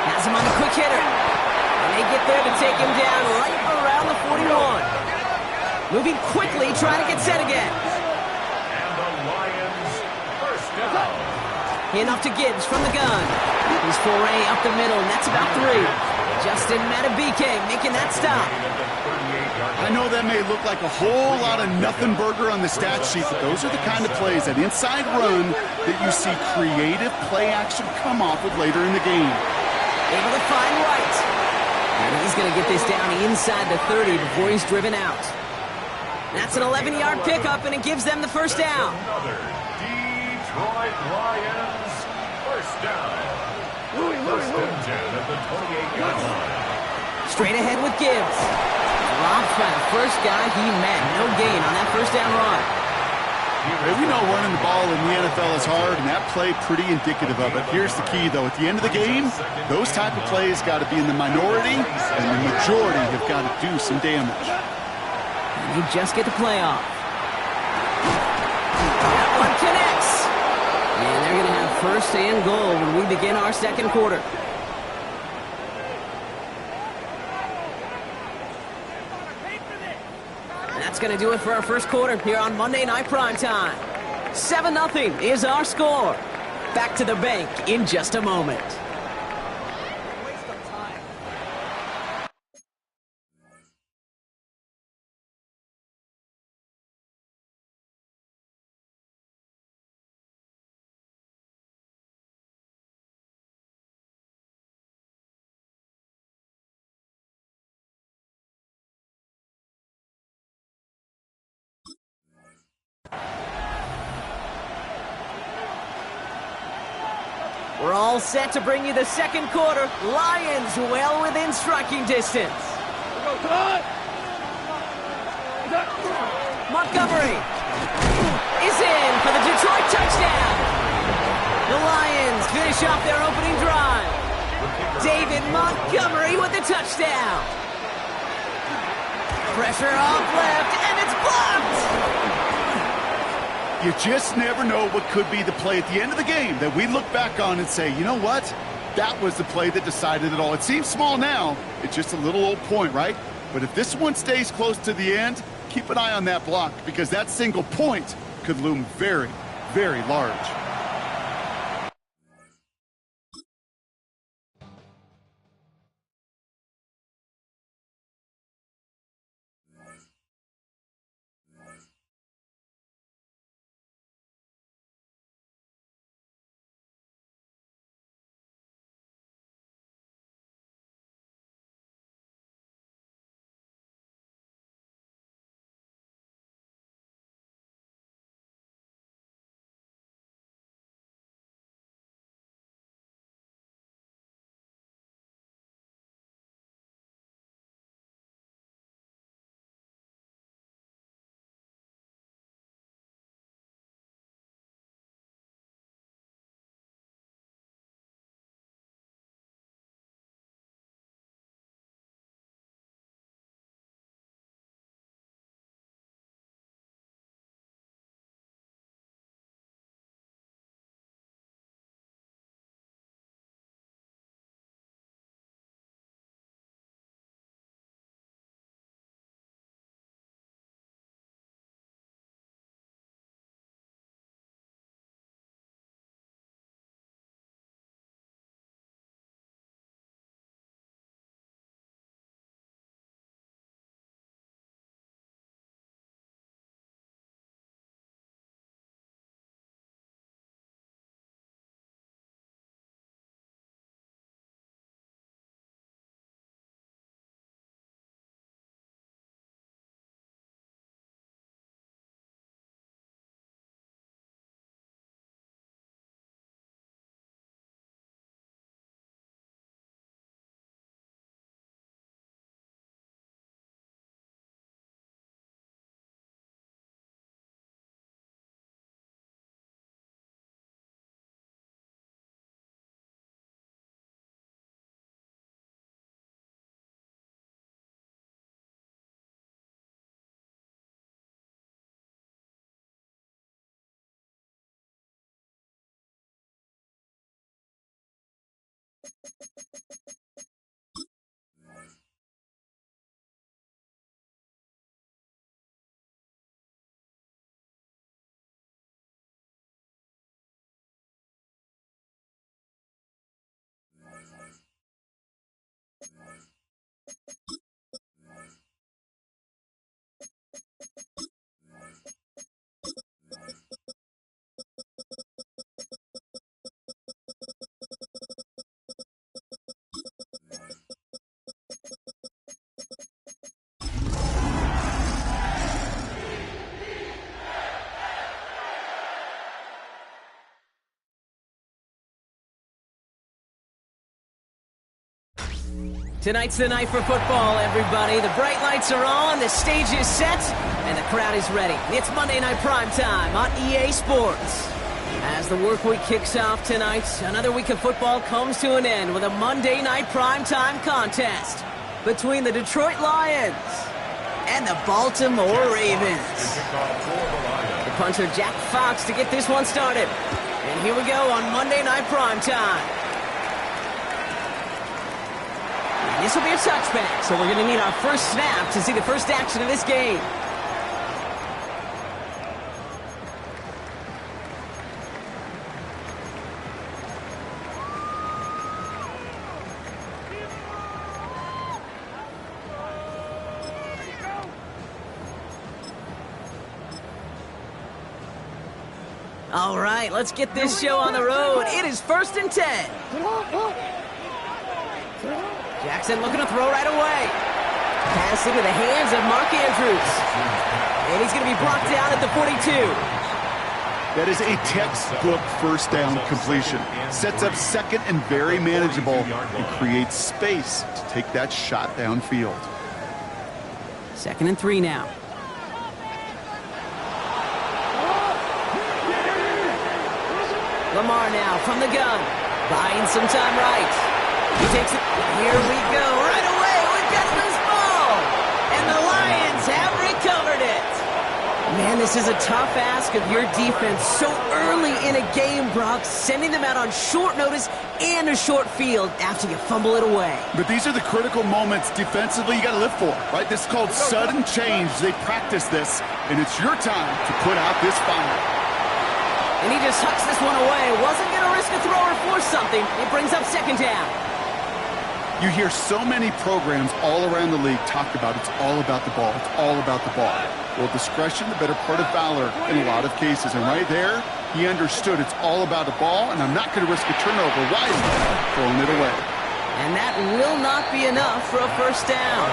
Has him on the quick hitter. And they get there to take him down right around the 41. Moving quickly, trying to get set again. Enough to Gibbs from the gun. His foray up the middle, and that's about 3. Justin Matabike making that stop. I know that may look like a whole lot of nothing burger on the stat sheet, but those are the kind of plays, that inside run, that you see creative play action come off with later in the game. Able to find White. And he's going to get this down inside the 30 before he's driven out. That's an 11-yard pickup, and it gives them the 1st down. Detroit Lions, 1st down. 1st and 10 at the 28-yard line. Straight ahead with Gibbs. Dropped by the first guy he met. No gain on that 1st down run. Hey, we know running the ball in the NFL is hard, and that play pretty indicative of it. Here's the key, though. At the end of the game, those type of plays got to be in the minority, and the majority have got to do some damage. And they just get the play off. That one connects. And they're going to have first and goal when we begin our second quarter. That's going to do it for our first quarter here on Monday Night Primetime. 7-0 is our score. Back to the bank in just a moment. We're all set to bring you the second quarter. Lions well within striking distance. Montgomery is in for the Detroit touchdown. The Lions finish off their opening drive. David Montgomery with the touchdown. Pressure off left, and it's blocked. You just never know what could be the play at the end of the game that we look back on and say, you know what? That was the play that decided it all. It seems small now. It's just a little old point, right? But if this one stays close to the end, keep an eye on that block because that single point could loom very, very large. Tonight's the night for football, everybody. The bright lights are on, the stage is set, and the crowd is ready. It's Monday Night Primetime on EA Sports. As the work week kicks off tonight, another week of football comes to an end with a Monday Night Primetime contest between the Detroit Lions and the Baltimore Ravens. punter Jack Fox to get this one started. And here we go on Monday Night Primetime. This will be a touchback, so we're going to need our first snap to see the first action of this game. All right, let's get this show on the road. It is 1st and 10. Jackson looking to throw right away. Pass into the hands of Mark Andrews. And he's going to be brought down at the 42. That is a textbook first down completion. Sets up second and very manageable and creates space to take that shot downfield. 2nd and 3 now. Lamar now from the gun. Buying some time right. He takes it. Here we go. Right away, we've got a loose ball. And the Lions have recovered it. Man, this is a tough ask of your defense so early in a game, Brock, sending them out on short notice and a short field after you fumble it away. But these are the critical moments defensively you got to live for, right? This is called sudden change. They practice this, and it's your time to put out this fire. And he just hucks this one away. Wasn't going to risk a throw or force something. It brings up 2nd down. You hear so many programs all around the league talk about it's all about the ball. It's all about the ball. Well, discretion, the better part of valor in a lot of cases. And right there, he understood it's all about the ball, and I'm not going to risk a turnover. Why is he throwing it away? And that will not be enough for a first down.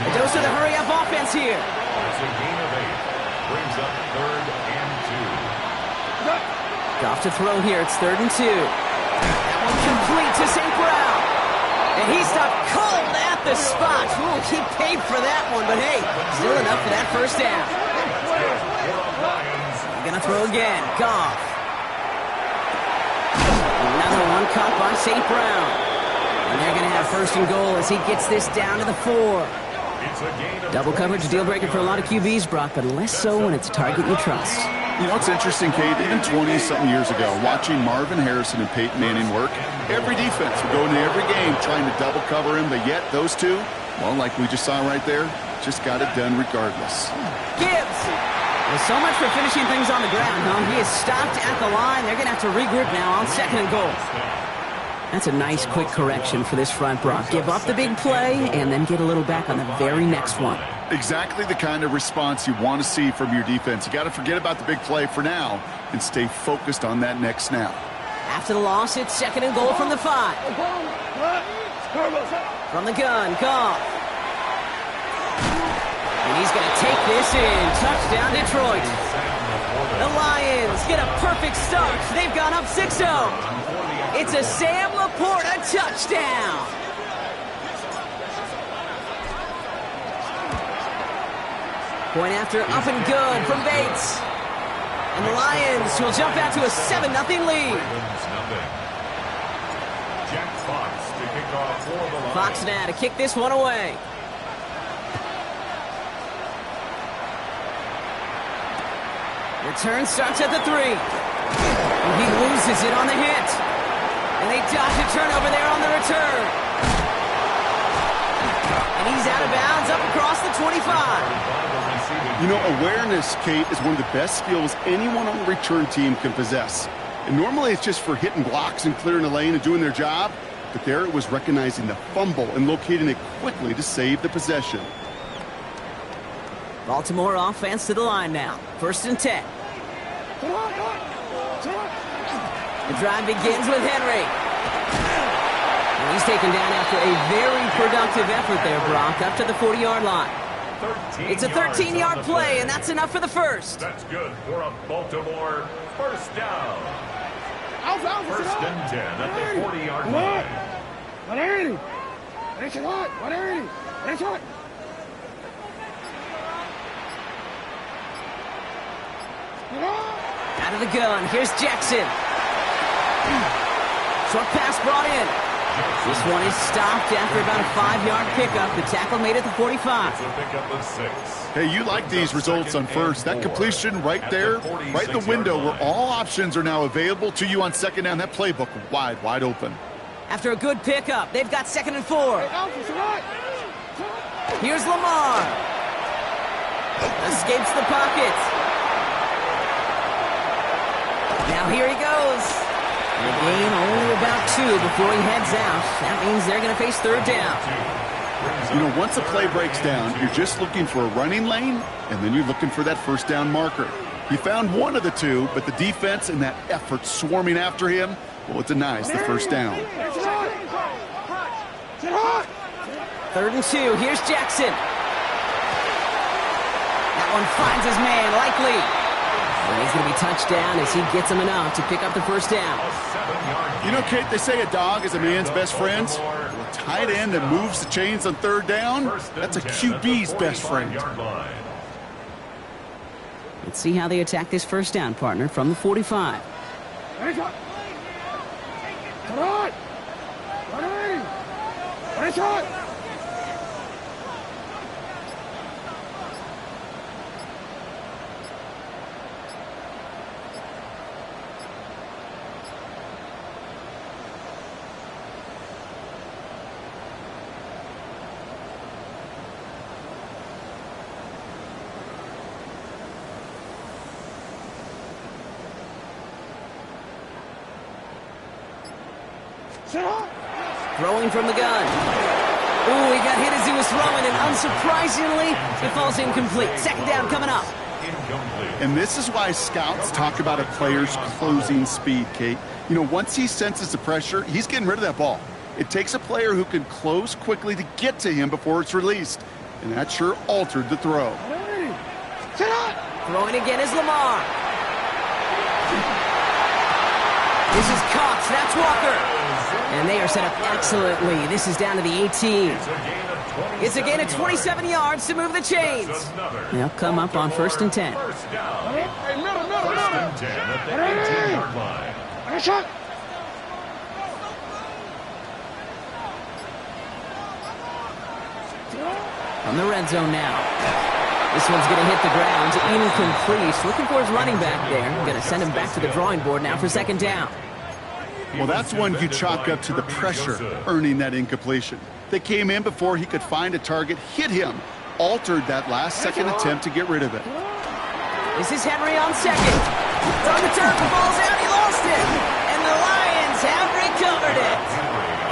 A dose of the hurry-up offense here. It's a gain of 8. Brings up 3rd and 2. Goff to throw here. It's 3rd and 2. That one complete to St. Brown. And he stopped cold at the spot. Ooh, he paid for that one, but hey, still enough for that first down. They're going to throw again. Goff. Another one caught by St. Brown. And they're going to have 1st and goal as he gets this down to the 4. Double coverage, deal breaker for a lot of QBs, Brock, but less so when it's a target you trust. You know what's interesting, Kate? Even 20-something years ago, watching Marvin Harrison and Peyton Manning work, every defense would go into every game trying to double cover him, but yet those two, well, like we just saw right there, just got it done regardless. Gibbs! Well, so much for finishing things on the ground, huh? He is stopped at the line. They're going to have to regroup now on 2nd and goal. That's a nice, quick correction for this front, Brock. Give up the big play and then get a little back on the very next one. Exactly the kind of response you want to see from your defense. You got to forget about the big play for now and stay focused on that next snap. After the loss, it's 2nd and goal from the 5. From the gun, Goff. And he's going to take this in. Touchdown, Detroit. The Lions get a perfect start. They've gone up 6-0. It's a Sam Laporta touchdown. Point after up and good from Bates. And the Lions will jump out to a 7-0 lead. Jack Fox to kick off for the Lions. Fox now to kick this one away. Return starts at the 3. And he loses it on the hit. And they dodge a turnover there on the return. And he's out of bounds up across the 25. You know, awareness, Kate, is one of the best skills anyone on the return team can possess. And normally it's just for hitting blocks and clearing the lane and doing their job. But there it was recognizing the fumble and locating it quickly to save the possession. Baltimore offense to the line now. 1st and 10. The drive begins with Henry. And he's taken down after a very productive effort there, Brock, up to the 40-yard line. It's a 13-yard play, and that's enough for the first. That's good for a Baltimore first down. 1st and 10 at the 40-yard line. Out of the gun, here's Jackson. Short pass brought in. This one is stopped after about a 5-yard pickup. The tackle made it to 45. It's a pickup of 6. Hey, you like these results on first. That completion right there, right in the window where all options are now available to you on second down. That playbook wide open. After a good pickup, they've got 2nd and 4. Here's Lamar. Escapes the pocket. Now here he goes. The gain only about 2 before he heads out. That means they're going to face 3rd down. You know, once a play breaks down, you're just looking for a running lane, and then you're looking for that first down marker. He found one of the two, but the defense and that effort swarming after him, well, it denies the first down. 3rd and 2. Here's Jackson. That one finds his man, Likely. And he's going to be touched down as he gets him enough to pick up the first down. You know, Kate, they say a dog is a man's best friend. Well, a tight end that moves the chains on 3rd down, that's a QB's best friend. Let's see how they attack this first down, partner, from the 45. Throwing from the gun. Ooh, he got hit as he was throwing, and unsurprisingly, it falls incomplete. 2nd down coming up. And this is why scouts talk about a player's closing speed, Kate. You know, once he senses the pressure, he's getting rid of that ball. It takes a player who can close quickly to get to him before it's released. And that sure altered the throw. Throwing again is Lamar. This is Cox. That's Walker. And they are set up excellently. This is down to the 18. It's a gain of 27 yards to move the chains. They'll come up on 1st and 10. First and 10 at the 18-yard line. On the red zone now. This one's going to hit the ground. Incomplete. Looking for his running back there. Going to send him back to the drawing board now for 2nd down. Well, that's one you chalk up to the pressure earning that incompletion. They came in before he could find a target, hit him, altered that last second attempt to get rid of it. This is Henry on 2nd. On the turf, the ball's out, he lost it. And the Lions have recovered it.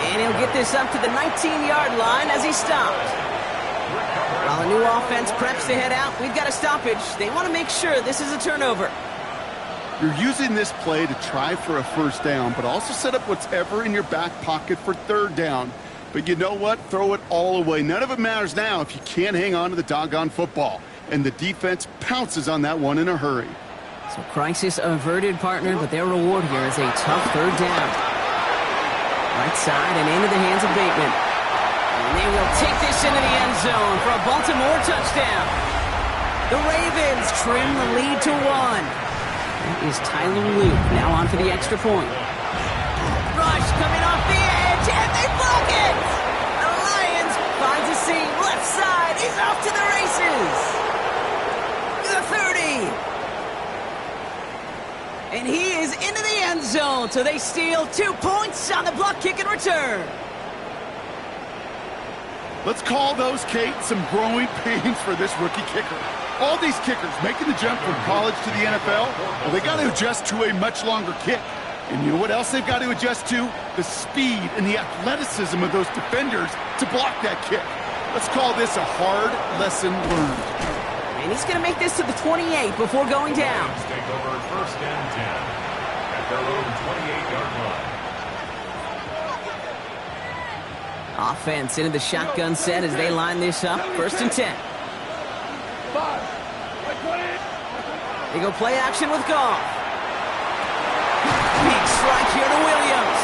And he'll get this up to the 19-yard line as he stopped. While the new offense preps to head out, we've got a stoppage. They want to make sure this is a turnover. You're using this play to try for a first down, but also set up whatever in your back pocket for 3rd down. But you know what? Throw it all away. None of it matters now if you can't hang on to the doggone football. And the defense pounces on that one in a hurry. So crisis averted, partner, but their reward here is a tough 3rd down. Right side and into the hands of Bateman. And they will take this into the end zone for a Baltimore touchdown. The Ravens trim the lead to 1. That is Tyler Luke now on for the extra point. Rush coming off the edge, and they block it! The Lions finds a seam left side. He's off to the races. The 30. And he is into the end zone, so they steal 2 points on the block kick and return. Let's call those, Kate, some growing pains for this rookie kicker. All these kickers making the jump from college to the NFL, well, they got to adjust to a much longer kick. And you know what else they've got to adjust to? The speed and the athleticism of those defenders to block that kick. Let's call this a hard lesson learned. And he's going to make this to the 28 before going down. Take over 1st and 10 at their own 28-yard line. Offense into the shotgun set as they line this up. 1st and 10. They go play action with Goff. Big strike here to Williams.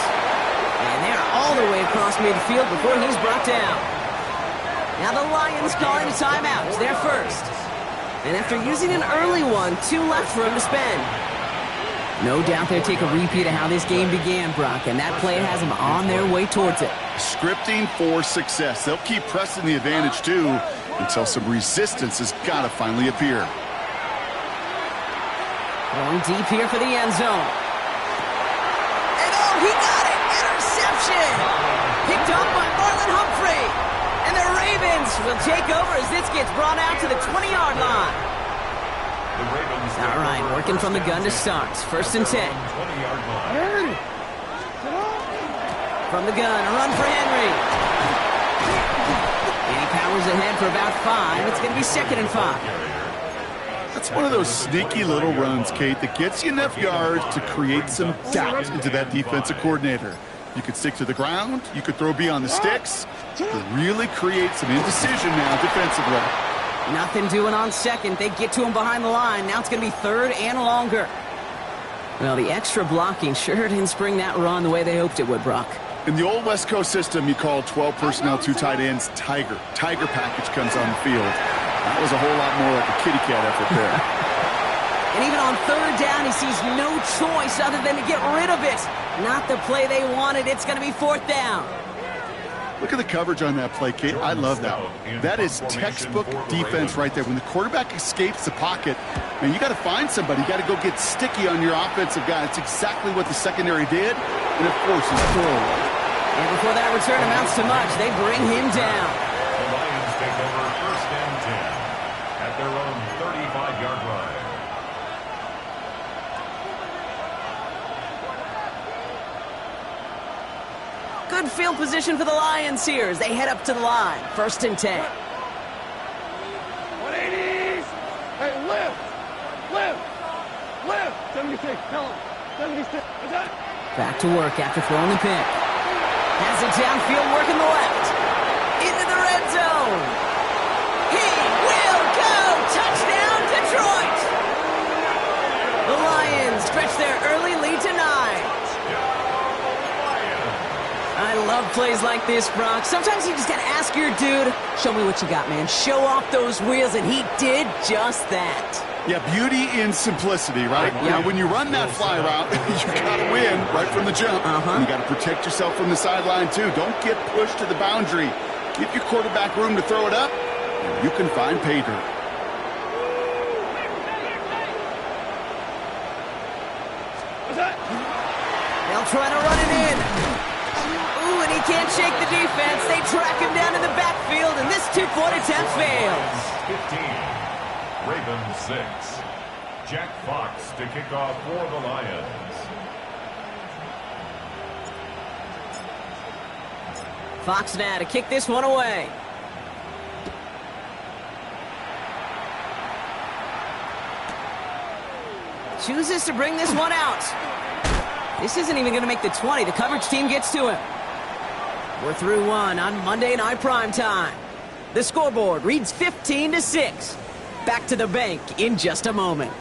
And they're all the way across midfield before he's brought down. Now the Lions calling a timeout. It's their first. And after using an early one, 2 left for him to spend. No doubt they'll take a repeat of how this game began, Brock, and that play has them on their way towards it. Scripting for success. They'll keep pressing the advantage, too, until some resistance has got to finally appear. Going deep here for the end zone. And oh, he got it! Interception! Picked up by Marlon Humphrey. And the Ravens will take over as this gets brought out to the 20-yard line. All right, working from the gun to start. 1st and 10. From the gun, a run for Henry. And he powers ahead for about 5. It's going to be 2nd and 5. That's one of those sneaky little runs, Kate, that gets you enough yards to create some doubt into that defensive coordinator. You could stick to the ground. You could throw beyond the sticks. To really create some indecision now defensively. Nothing doing on 2nd. They get to him behind the line. Now it's going to be 3rd and longer. Well, the extra blocking sure didn't spring that run the way they hoped it would, Brock. In the old West Coast system, you call 12 personnel, 2 tight ends, Tiger. Tiger package comes on the field. That was a whole lot more like a kitty cat effort there. And even on 3rd down, he sees no choice other than to get rid of it. Not the play they wanted. It's going to be 4th down. Look at the coverage on that play, Kate. I love that one. That is textbook defense right there. When the quarterback escapes the pocket, man, you got to find somebody. You got to go get sticky on your offensive guy. It's exactly what the secondary did, and it forces throwaway. And before that return amounts to much, they bring him down. The Lions take over 1st and 10 at their own 35-yard line. Good field position for the Lions here as they head up to the line. 1st and 10. 180s! Hey, lift! Lift! Lift! 76, tell him. 76, is that? Back to work after throwing the pick. Has it downfield, working the left. Into the red zone. He will go! Touchdown, Detroit! The Lions stretch their early lead to 9. I love plays like this, Brock. Sometimes you just got to ask your dude, show me what you got, man. Show off those wheels, and he did just that. Yeah, beauty in simplicity, right? Now, when you run that fly route, you got to win right from the jump. And you got to protect yourself from the sideline, too. Don't get pushed to the boundary. Give your quarterback room to throw it up, and you can find pay dirt. They'll try to run it in. Ooh, and he can't shake the defense. They track him down in the backfield, and this two-point attempt fails. 15, Ravens 6. Jack Fox to kick off for the Lions. Fox now to kick this one away. Chooses to bring this one out. This isn't even going to make the 20. The coverage team gets to him. We're through one on Monday Night Primetime. The scoreboard reads 15-6. Back to the bank in just a moment.